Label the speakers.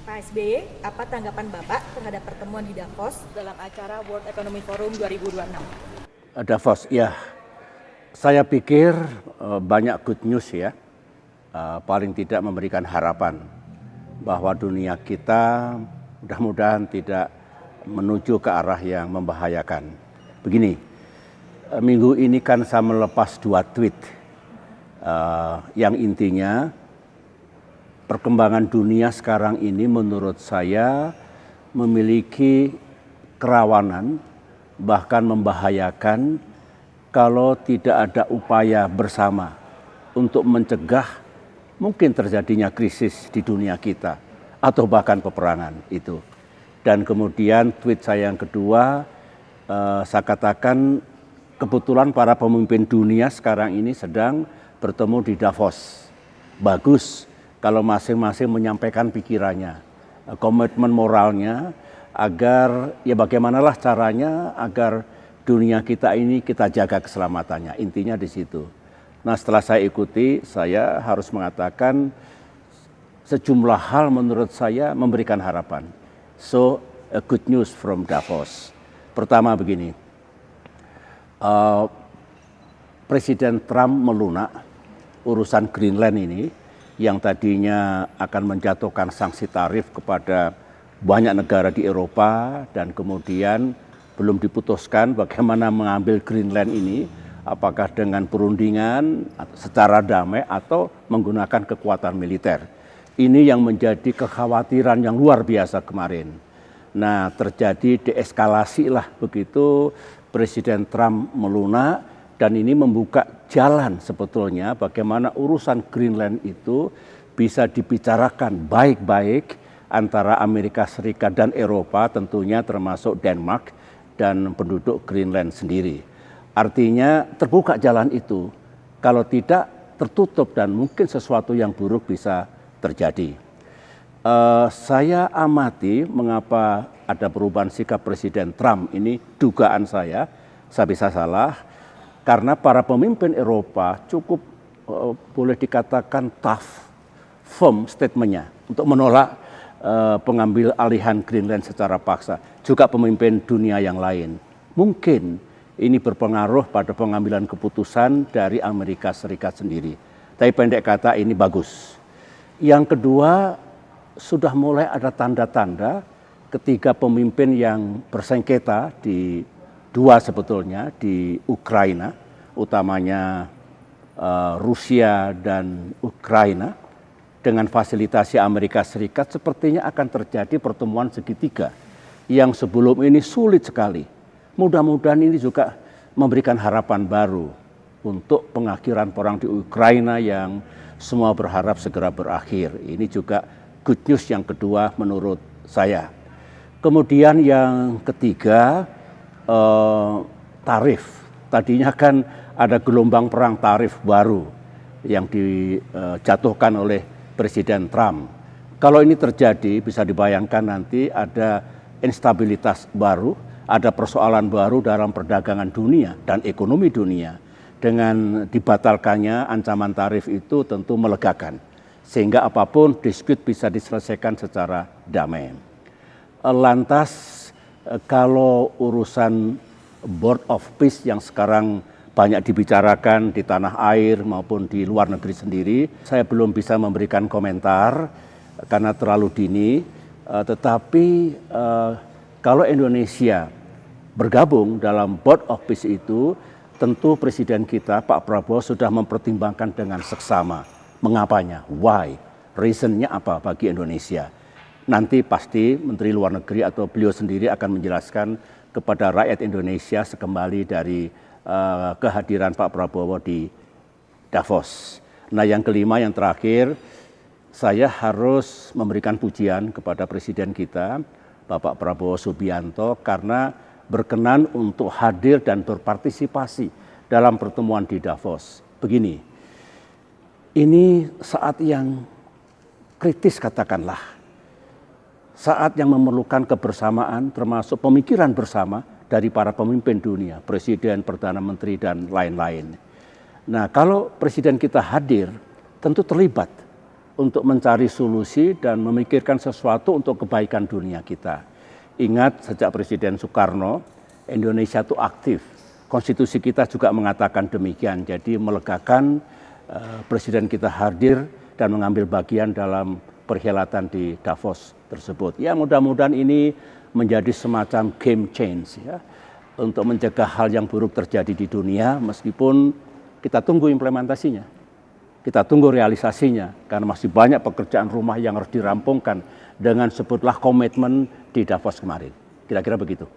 Speaker 1: Pak SBY, apa tanggapan Bapak terhadap pertemuan di Davos dalam acara World Economic Forum 2026?
Speaker 2: Davos, ya, saya pikir banyak good news ya, paling tidak memberikan harapan bahwa dunia kita mudah-mudahan tidak menuju ke arah yang membahayakan. Begini, minggu ini kan saya melepas 2 tweet yang intinya perkembangan dunia sekarang ini menurut saya memiliki kerawanan bahkan membahayakan kalau tidak ada upaya bersama untuk mencegah mungkin terjadinya krisis di dunia kita atau bahkan peperangan itu. Dan kemudian tweet saya yang kedua, saya katakan kebetulan para pemimpin dunia sekarang ini sedang bertemu di Davos. Bagus kalau masing-masing menyampaikan pikirannya, komitmen moralnya, agar ya bagaimanalah caranya agar dunia kita ini kita jaga keselamatannya. Intinya di situ. Nah, setelah saya ikuti, saya harus mengatakan sejumlah hal menurut saya memberikan harapan. So, a good news from Davos. Pertama begini, Presiden Trump melunak urusan Greenland ini yang tadinya akan menjatuhkan sanksi tarif kepada banyak negara di Eropa dan kemudian belum diputuskan bagaimana mengambil Greenland ini, apakah dengan perundingan secara damai atau menggunakan kekuatan militer. Ini yang menjadi kekhawatiran yang luar biasa kemarin. Nah, terjadi deeskalasi lah begitu Presiden Trump melunak dan ini membuka jalan sebetulnya bagaimana urusan Greenland itu bisa dibicarakan baik-baik antara Amerika Serikat dan Eropa, tentunya termasuk Denmark dan penduduk Greenland sendiri. Artinya terbuka jalan itu, kalau tidak tertutup dan mungkin sesuatu yang buruk bisa terjadi. Saya amati mengapa ada perubahan sikap Presiden Trump ini, dugaan saya bisa salah, karena para pemimpin Eropa cukup boleh dikatakan tough, firm statementnya untuk menolak pengambil alihan Greenland secara paksa. Juga pemimpin dunia yang lain. Mungkin ini berpengaruh pada pengambilan keputusan dari Amerika Serikat sendiri. Tapi pendek kata ini bagus. Yang kedua, sudah mulai ada tanda-tanda ketiga pemimpin yang bersengketa di dua sebetulnya di Ukraina, utamanya Rusia dan Ukraina, dengan fasilitasi Amerika Serikat sepertinya akan terjadi pertemuan segitiga yang sebelum ini sulit sekali. Mudah-mudahan ini juga memberikan harapan baru untuk pengakhiran perang di Ukraina yang semua berharap segera berakhir. Ini juga good news yang kedua menurut saya. Kemudian yang ketiga, tarif. Tadinya kan ada gelombang perang tarif baru yang dijatuhkan oleh Presiden Trump. Kalau ini terjadi, bisa dibayangkan nanti ada instabilitas baru, ada persoalan baru dalam perdagangan dunia dan ekonomi dunia. Dengan dibatalkannya ancaman tarif itu tentu melegakan, sehingga apapun dispute bisa diselesaikan secara damai. Lantas kalau urusan Board of Peace yang sekarang banyak dibicarakan di tanah air maupun di luar negeri sendiri, saya belum bisa memberikan komentar karena terlalu dini. Tetapi kalau Indonesia bergabung dalam Board of Peace itu, tentu Presiden kita Pak Prabowo sudah mempertimbangkan dengan seksama. Mengapanya? Why? Reasonnya apa bagi Indonesia? Nanti pasti Menteri Luar Negeri atau beliau sendiri akan menjelaskan kepada rakyat Indonesia sekembali dari kehadiran Pak Prabowo di Davos. Nah, yang kelima, yang terakhir, saya harus memberikan pujian kepada Presiden kita, Bapak Prabowo Subianto, karena berkenan untuk hadir dan berpartisipasi dalam pertemuan di Davos. Begini, ini saat yang kritis katakanlah. Saat yang memerlukan kebersamaan termasuk pemikiran bersama dari para pemimpin dunia, presiden, perdana menteri, dan lain-lain. Nah, kalau presiden kita hadir, tentu terlibat untuk mencari solusi dan memikirkan sesuatu untuk kebaikan dunia kita. Ingat sejak Presiden Soekarno, Indonesia itu aktif. Konstitusi kita juga mengatakan demikian. Jadi melegakan Presiden kita hadir dan mengambil bagian dalam perhelatan di Davos tersebut. Ya mudah-mudahan ini menjadi semacam game change ya, untuk mencegah hal yang buruk terjadi di dunia, meskipun kita tunggu implementasinya. Kita tunggu realisasinya, karena masih banyak pekerjaan rumah yang harus dirampungkan dengan sebutlah komitmen di Davos kemarin. Kira-kira begitu.